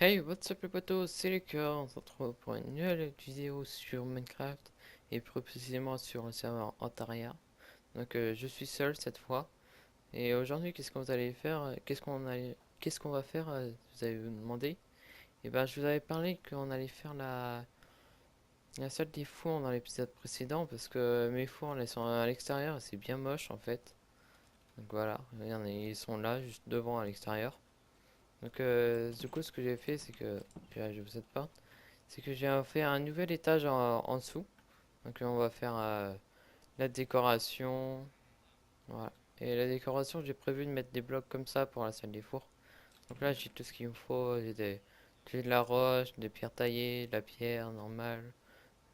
Hey, what's up les potos, c'est les cœurs, on se retrouve pour une nouvelle vidéo sur Minecraft et plus précisément sur le serveur Antaria. Donc je suis seul cette fois et aujourd'hui qu'est-ce qu'on allait faire, qu'est-ce qu'on va faire, vous allez vous demander. Et ben je vous avais parlé qu'on allait faire la salle des fours dans l'épisode précédent parce que mes fours elles sont à l'extérieur et c'est bien moche en fait. Donc voilà, regardez, ils sont là juste devant à l'extérieur. Donc du coup ce que j'ai fait c'est que je vous aide pas. C'est que j'ai fait un nouvel étage en dessous. Donc là, on va faire la décoration. Voilà. Et la décoration, j'ai prévu de mettre des blocs comme ça pour la salle des fours. Donc là, j'ai tout ce qu'il me faut. J'ai de la roche, des pierres taillées, de la pierre normale.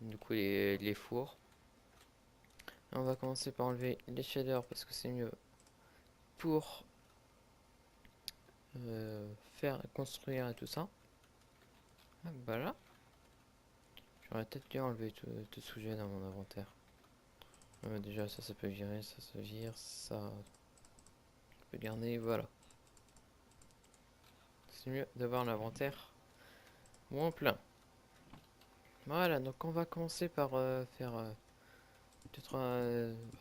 Du coup, les fours. Et on va commencer par enlever les shaders parce que c'est mieux pour faire construire et tout ça. Ah, voilà. J'aurais peut-être dû enlever tout ce que j'ai dans mon inventaire. Déjà, ça peut virer, ça se vire, ça peut garder, voilà. C'est mieux d'avoir l'inventaire moins plein. Voilà, donc on va commencer par faire peut-être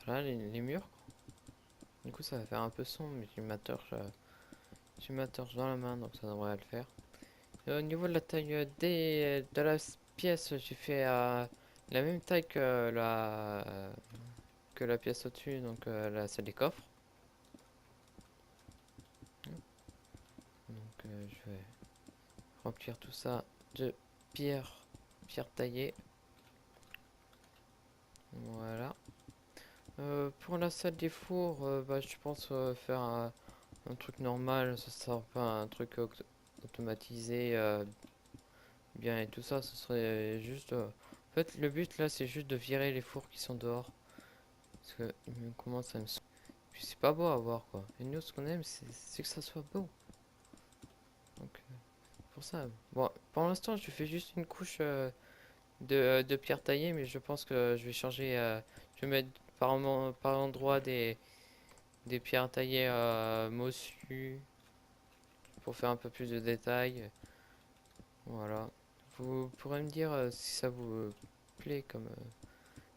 voilà, les murs. Du coup, ça va faire un peu sombre, mais j'ai ma torche dans la main, donc ça devrait le faire. Et au niveau de la taille de la pièce, j'ai fait la même taille que la pièce au-dessus, donc la salle des coffres. Donc je vais remplir tout ça de pierres, pierres taillées. Voilà. Pour la salle des fours, bah, je pense faire un truc normal, ça sera pas un truc automatisé bien et tout ça, ce serait juste... En fait, le but là, c'est juste de virer les fours qui sont dehors. Parce que il commence à me... Puis c'est pas beau à voir quoi. Et nous, ce qu'on aime, c'est que ça soit beau. Donc, pour ça... Bon, pour l'instant, je fais juste une couche de pierre taillée, mais je pense que je vais changer... je vais mettre par endroit des pierres taillées Mossu pour faire un peu plus de détails. Voilà. Vous pourrez me dire si ça vous plaît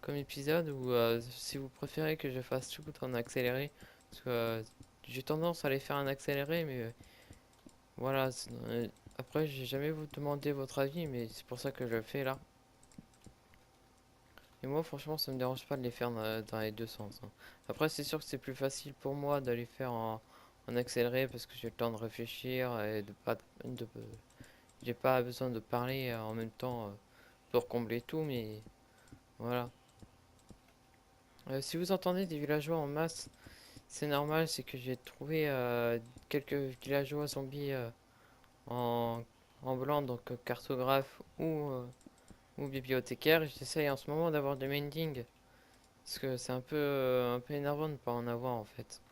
comme épisode ou si vous préférez que je fasse tout en accéléré. Parce que j'ai tendance à les faire en accéléré, mais voilà. Après, j'ai jamais vous demandé votre avis, mais c'est pour ça que je le fais là. Et moi, franchement, ça me dérange pas de les faire dans les deux sens, hein. Après, c'est sûr que c'est plus facile pour moi de les faire en accéléré parce que j'ai le temps de réfléchir et j'ai pas besoin de parler en même temps pour combler tout, mais voilà. Si vous entendez des villageois en masse, c'est normal, c'est que j'ai trouvé quelques villageois zombies en, en blanc, donc cartographe ou bibliothécaire. J'essaye en ce moment d'avoir des mending, parce que c'est un peu énervant de pas en avoir en fait.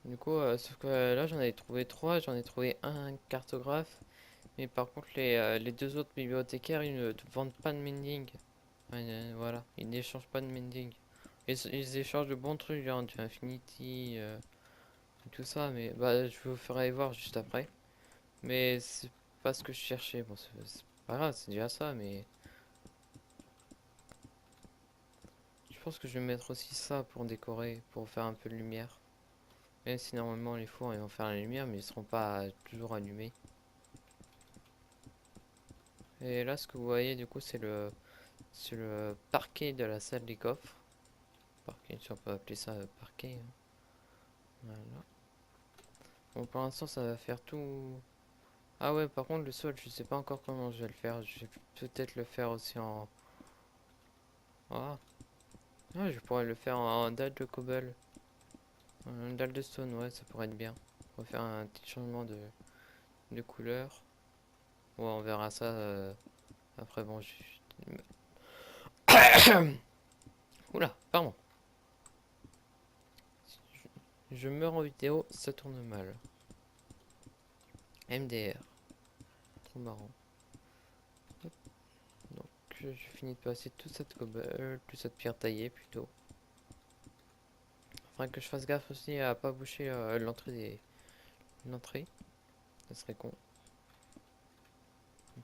Du coup, sauf que là j'en ai trouvé trois, j'en ai trouvé un cartographe, mais par contre les deux autres bibliothécaires ils ne vendent pas de mending. Ouais, voilà, ils n'échangent pas de mending. Ils échangent de bons trucs, genre du Infinity, tout ça, mais bah, je vous ferai voir juste après. Mais c'est pas ce que je cherchais. Bon, c'est pas grave, c'est déjà ça, mais je pense que je vais mettre aussi ça pour décorer, pour faire un peu de lumière. Même si normalement les fours ils vont faire la lumière, mais ils seront pas toujours allumés. Et là, ce que vous voyez, du coup, c'est le parquet de la salle des coffres. Parquet, si on peut appeler ça parquet, hein. Voilà. Bon, pour l'instant, ça va faire tout. Ah ouais, par contre, le sol, je sais pas encore comment je vais le faire. Je vais peut-être le faire aussi en... Ah, ouais, je pourrais le faire en dalle de cobble. En dalle de stone, ouais, ça pourrait être bien. On va faire un petit changement de couleur. Ouais, on verra ça après. Bon, Oula, pardon. Je meurs en vidéo, ça tourne mal. MDR, trop marrant. Hop, donc, je finis de passer toute cette cobble, toute cette pierre taillée plutôt. Faudrait que je fasse gaffe aussi à pas boucher l'entrée. Ça serait con.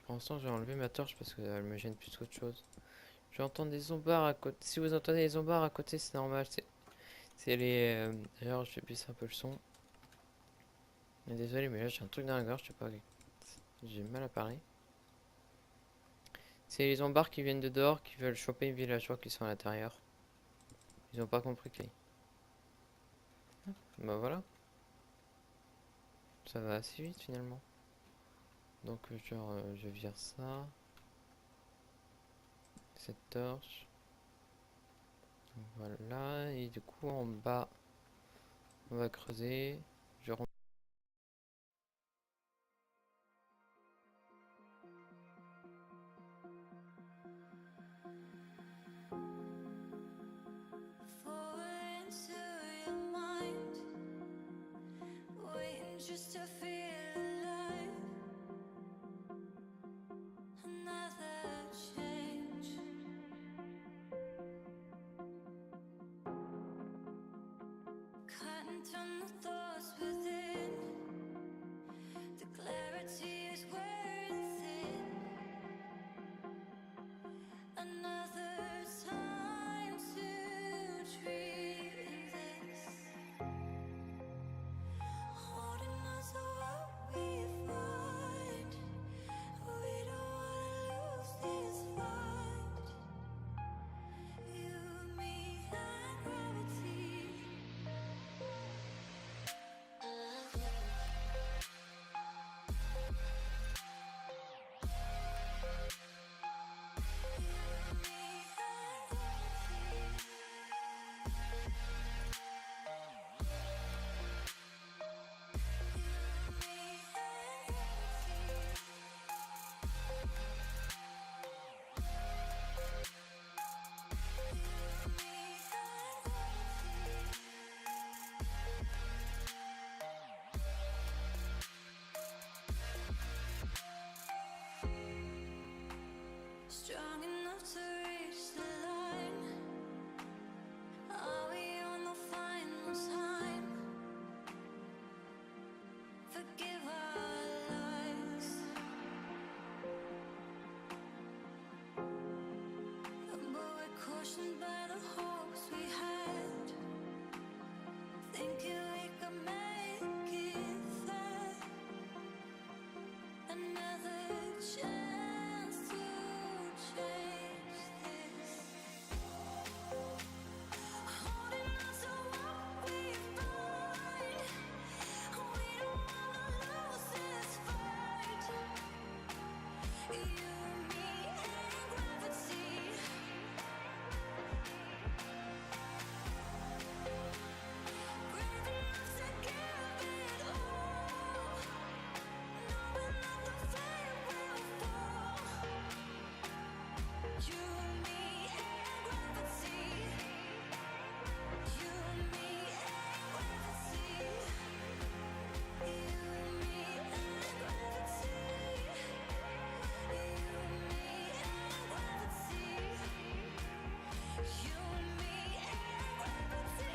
Pour l'instant, j'ai enlevé ma torche parce qu'elle me gêne plus qu'autre chose. J'entends des zombards à côté. Si vous entendez des zombards à côté, c'est normal. C'est les. D'ailleurs, je vais baisser un peu le son. Mais désolé, mais là, j'ai un truc dans la gorge. Je sais pas. J'ai mal à parler. C'est les zombards qui viennent de dehors qui veulent choper une villageois qui sont à l'intérieur. Ils ont pas compris que. Bah voilà. Ça va assez vite finalement. Donc, genre, je vire ça. Cette torche. Voilà. Et du coup, en bas, on va creuser. Je Just to feel alive, another change. Cutting from the thoughts within, the clarity is wearing thin. Another time to dream this, holding on to what we find. We don't wanna lose this fight. You, me, and gravity. Strong enough to reach the line. Are we on the final time? Forgive our lies, but we're cautioned by the hopes we had, thinking we could make it there. Another chance to change this, holding on to what we find. We don't wanna lose this fight. You, me, and gravity. Brave enough to give it all, knowing that the flame will fall. You, me, and gravity. You, me, and gravity. You, me, and gravity. You, me, and gravity. You, me, and gravity.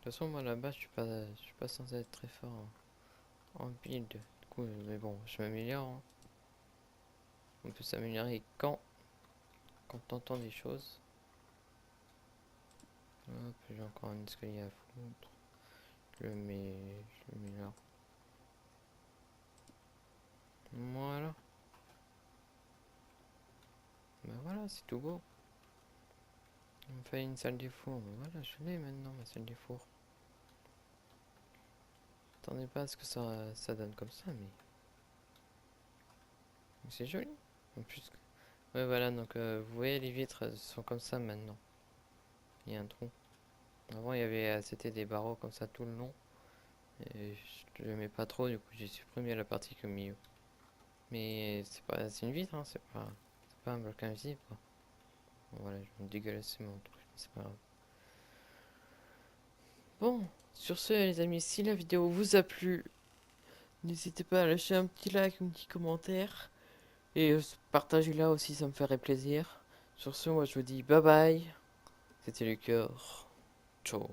De toute façon, moi là-bas, je suis pas censé être très fort en build. Du coup, mais bon, je m'améliore, hein. On peut s'améliorer quand on entend des choses. Hop, j'ai encore un escalier à foutre. Je le mets là. Voilà. c'est tout beau. Il me fallait une salle des fours. Voilà, je l'ai maintenant, ma salle des fours. Attendez pas à ce que ça donne comme ça, mais c'est joli. En plus, ouais, voilà, donc vous voyez, les vitres sont comme ça maintenant. Il y a un trou. Avant, il y avait, c'était des barreaux comme ça tout le long. Et je l'aimais pas trop, du coup, j'ai supprimé la partie qui est au milieu. Mais c'est une vitre, hein, c'est pas un bloc invisible, quoi. Bon, voilà, je vais me dégueulasser mon truc, mais c'est pas grave. Bon, sur ce, les amis, si la vidéo vous a plu, n'hésitez pas à lâcher un petit like, un petit commentaire. Et partagez-la aussi, ça me ferait plaisir. Sur ce, moi je vous dis bye bye. C'était le cœur. Ciao.